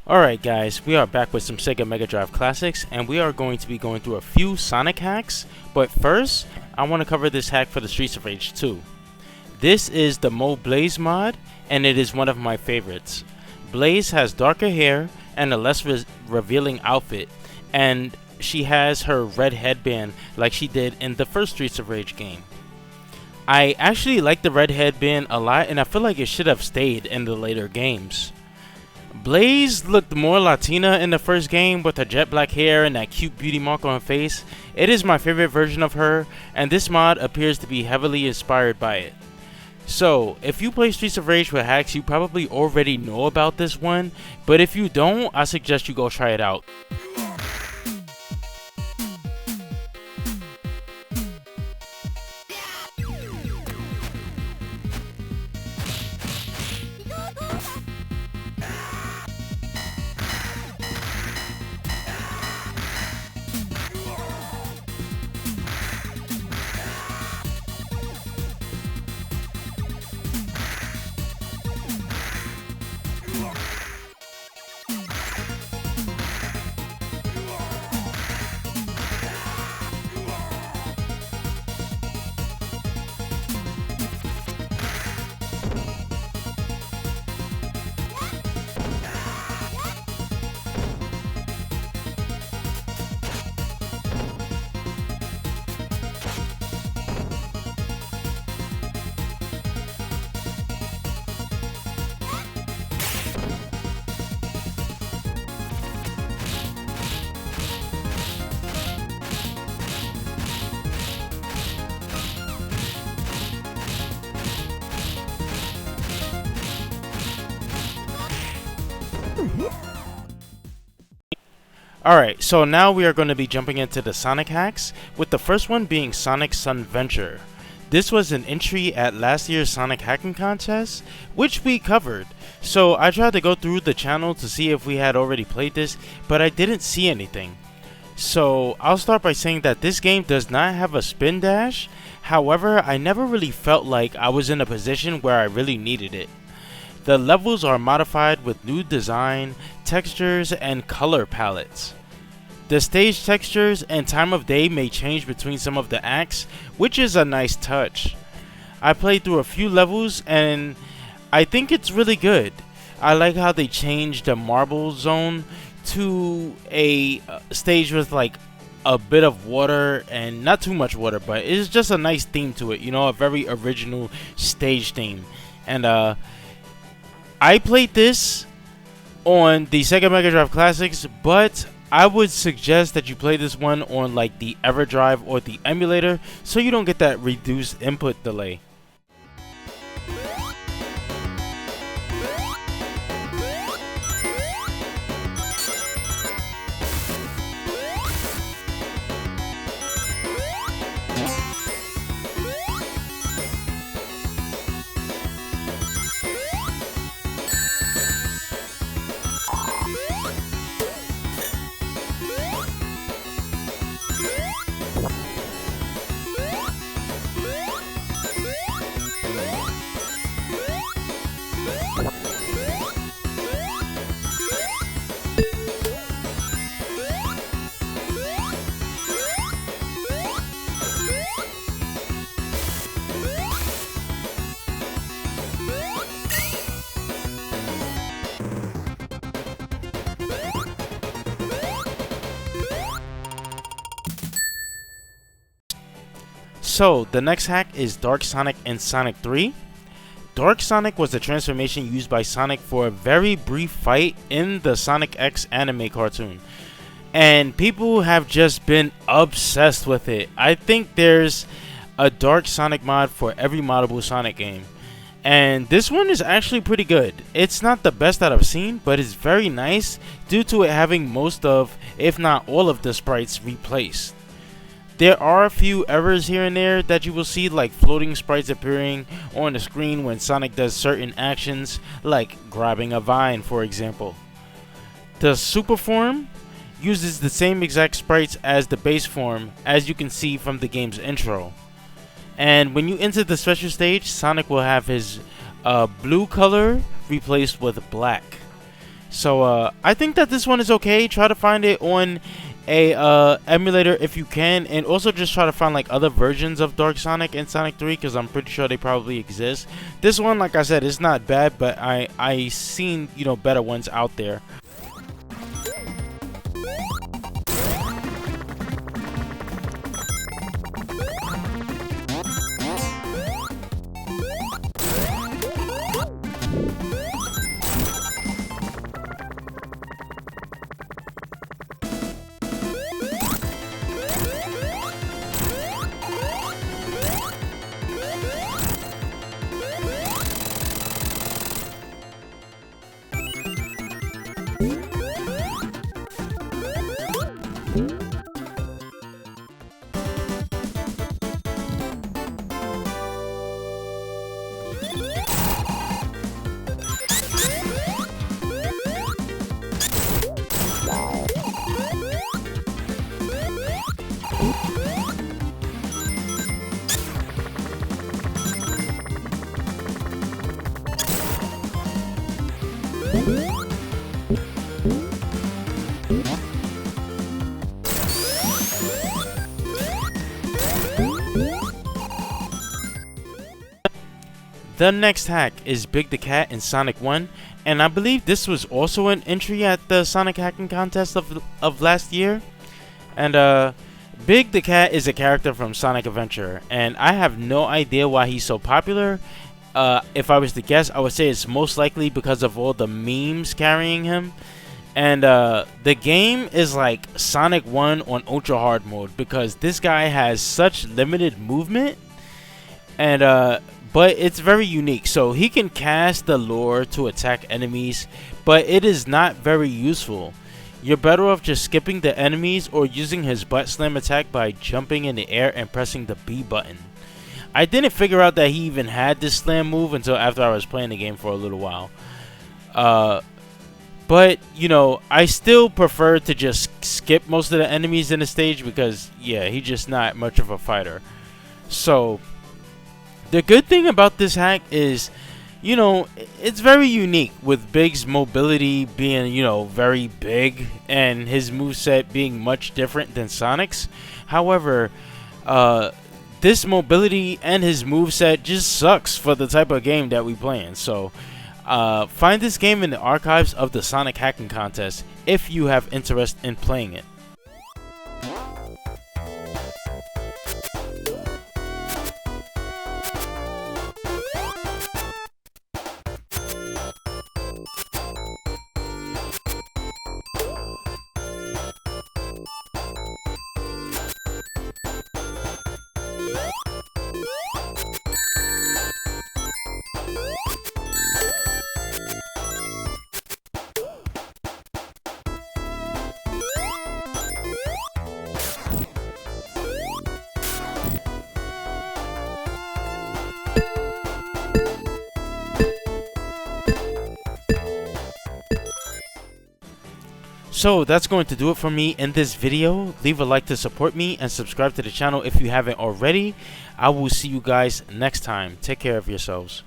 Alright guys, we are back with some Sega Mega Drive classics, and we are going to be going through a few Sonic hacks, but first, I want to cover this hack for the Streets of Rage 2. This is the Mo Blaze mod, and it is one of my favorites. Blaze has darker hair and a less revealing outfit, and she has her red headband like she did in the first Streets of Rage game. I actually like the red headband a lot, and I feel like it should have stayed in the later games. Blaze looked more Latina in the first game with her jet black hair and that cute beauty mark on her face. It is my favorite version of her, and this mod appears to be heavily inspired by it. So, if you play Streets of Rage with hacks, you probably already know about this one, but if you don't, I suggest you go try it out. Alright, so now we are going to be jumping into the Sonic hacks, with the first one being Sonic Sunventure. This was an entry at last year's Sonic hacking contest, which we covered. So I tried to go through the channel to see if we had already played this, but I didn't see anything. So I'll start by saying that this game does not have a spin dash. However, I never really felt like I was in a position where I really needed it. The levels are modified with new design, textures, and color palettes. The stage textures and time of day may change between some of the acts, which is a nice touch. I played through a few levels and I think it's really good. I like how they changed the marble zone to a stage with like a bit of water and not too much water, but it's just a nice theme to it, you know, a very original stage theme. And I played this on the Sega Mega Drive Classics, but I would suggest that you play this one on like the EverDrive or the emulator so you don't get that reduced input delay. So, the next hack is Dark Sonic in Sonic 3. Dark Sonic was the transformation used by Sonic for a very brief fight in the Sonic X anime cartoon. And people have just been obsessed with it. I think there's a Dark Sonic mod for every moddable Sonic game. And this one is actually pretty good. It's not the best that I've seen, but it's very nice due to it having most of, if not all of the sprites replaced. There are a few errors here and there that you will see, like floating sprites appearing on the screen when Sonic does certain actions, like grabbing a vine for example. The super form uses the same exact sprites as the base form, as you can see from the game's intro. And when you enter the special stage, Sonic will have his blue color replaced with black. So I think that this one is okay. Try to find it on a emulator if you can, and also just try to find like other versions of Dark Sonic and Sonic 3, because I'm pretty sure they probably exist. This one, like I said, is not bad, but I seen, you know, better ones out there. The next hack is Big the Cat in Sonic 1, and I believe this was also an entry at the Sonic hacking contest of last year. And Big the Cat is a character from Sonic Adventure, and I have no idea why he's so popular. If I was to guess, I would say it's most likely because of all the memes carrying him. And the game is like Sonic 1 on ultra hard mode, because this guy has such limited movement, and but it's very unique. So he can cast the lure to attack enemies, but it is not very useful. You're better off just skipping the enemies or using his butt slam attack by jumping in the air and pressing the B button. I didn't figure out that he even had this slam move until after I was playing the game for a little while. But, you know, I still prefer to just skip most of the enemies in the stage because, yeah, he's just not much of a fighter. So the good thing about this hack is, you know, it's very unique, with Big's mobility being, you know, very big and his moveset being much different than Sonic's. However, this mobility and his moveset just sucks for the type of game that we playing. So find this game in the archives of the Sonic hacking contest if you have interest in playing it. So that's going to do it for me in this video. Leave a like to support me and subscribe to the channel if you haven't already. I will see you guys next time. Take care of yourselves.